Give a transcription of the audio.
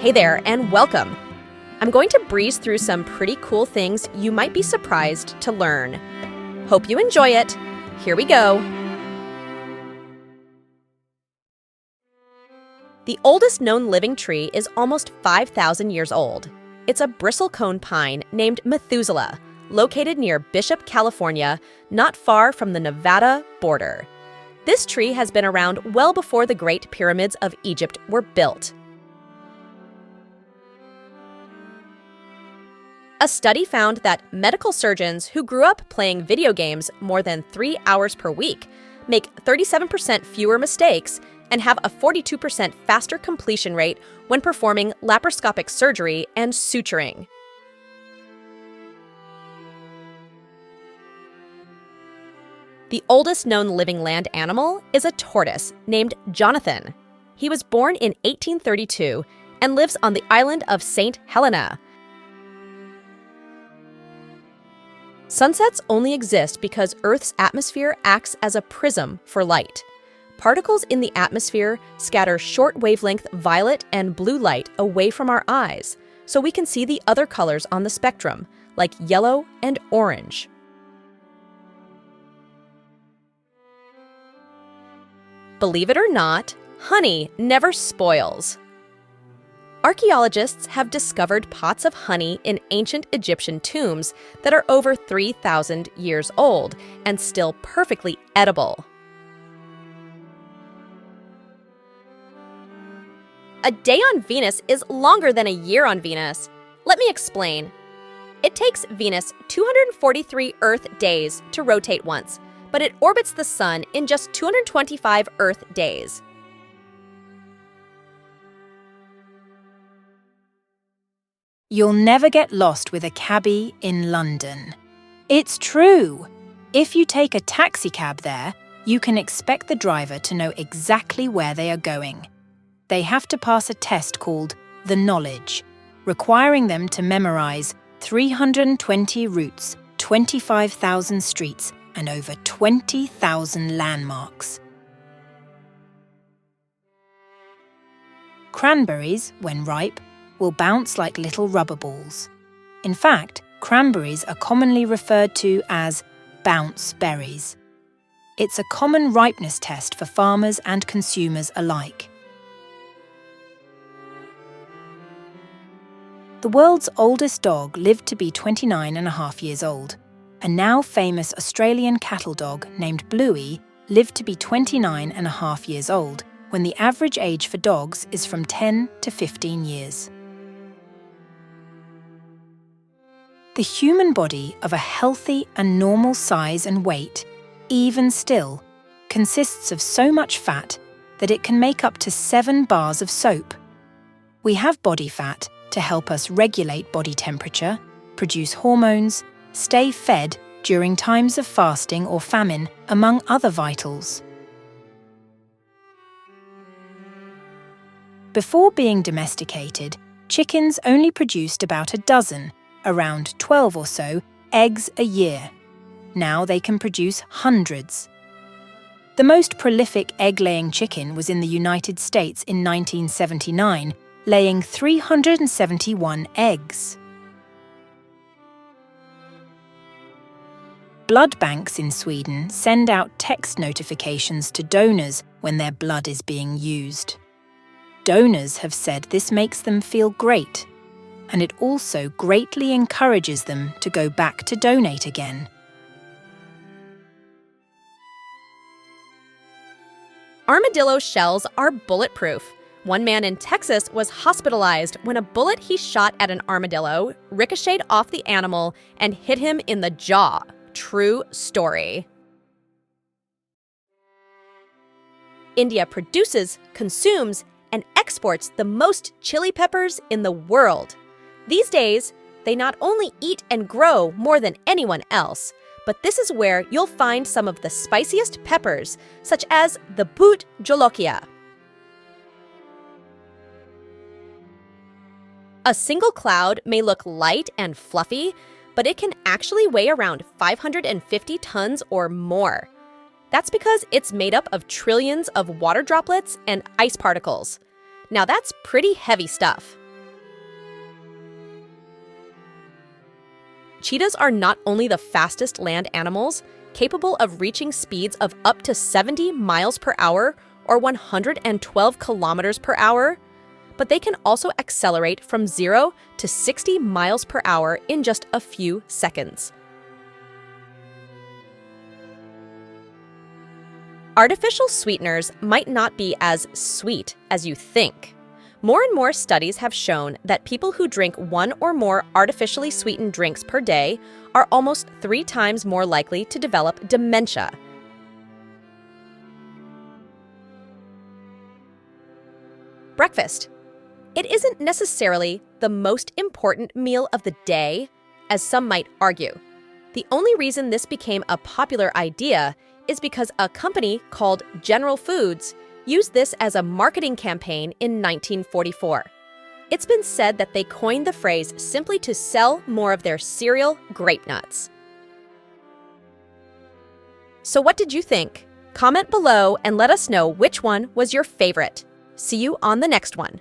Hey there, and welcome. I'm going to breeze through some pretty cool things you might be surprised to learn. Hope you enjoy it. Here we go. The oldest known living tree is almost 5,000 years old. It's a bristlecone pine named Methuselah, located near Bishop, California, not far from the Nevada border. This tree has been around well before the Great Pyramids of Egypt were built. A study found that medical surgeons who grew up playing video games more than 3 hours per week make 37% fewer mistakes and have a 42% faster completion rate when performing laparoscopic surgery and suturing. The oldest known living land animal is a tortoise named Jonathan. He was born in 1832 and lives on the island of St. Helena. Sunsets only exist because Earth's atmosphere acts as a prism for light. Particles in the atmosphere scatter short-wavelength violet and blue light away from our eyes, so we can see the other colors on the spectrum, like yellow and orange. Believe it or not, honey never spoils. Archaeologists have discovered pots of honey in ancient Egyptian tombs that are over 3,000 years old and still perfectly edible. A day on Venus is longer than a year on Venus. Let me explain. It takes Venus 243 Earth days to rotate once, but it orbits the Sun in just 225 Earth days. You'll never get lost with a cabbie in London. It's true! If you take a taxicab there, you can expect the driver to know exactly where they are going. They have to pass a test called the Knowledge, requiring them to memorize 320 routes, 25,000 streets, and over 20,000 landmarks. Cranberries, when ripe, will bounce like little rubber balls. In fact, cranberries are commonly referred to as bounce berries. It's a common ripeness test for farmers and consumers alike. The world's oldest dog lived to be 29.5 years old. A now famous Australian cattle dog named Bluey lived to be 29.5 years old, when the average age for dogs is from 10 to 15 years. The human body of a healthy and normal size and weight, even still, consists of so much fat that it can make up to 7 bars of soap. We have body fat to help us regulate body temperature, produce hormones, stay fed during times of fasting or famine, among other vitals. Before being domesticated, chickens only produced about a dozen, around 12 or so, eggs a year. Now they can produce hundreds. The most prolific egg-laying chicken was in the United States in 1979, laying 371 eggs. Blood banks in Sweden send out text notifications to donors when their blood is being used. Donors have said this makes them feel great, and it also greatly encourages them to go back to donate again. Armadillo shells are bulletproof. One man in Texas was hospitalized when a bullet he shot at an armadillo ricocheted off the animal and hit him in the jaw. True story. India produces, consumes, and exports the most chili peppers in the world. These days, they not only eat and grow more than anyone else, but this is where you'll find some of the spiciest peppers, such as the Bhut Jolokia. A single cloud may look light and fluffy, but it can actually weigh around 550 tons or more. That's because it's made up of trillions of water droplets and ice particles. Now that's pretty heavy stuff. Cheetahs are not only the fastest land animals, capable of reaching speeds of up to 70 miles per hour or 112 kilometers per hour, but they can also accelerate from 0 to 60 miles per hour in just a few seconds. Artificial sweeteners might not be as sweet as you think. More and more studies have shown that people who drink 1 or more artificially sweetened drinks per day are almost 3 times more likely to develop dementia. Breakfast. It isn't necessarily the most important meal of the day, as some might argue. The only reason this became a popular idea is because a company called General Foods used this as a marketing campaign in 1944. It's been said that they coined the phrase simply to sell more of their cereal grape nuts. So what did you think? Comment below and let us know which one was your favorite. See you on the next one.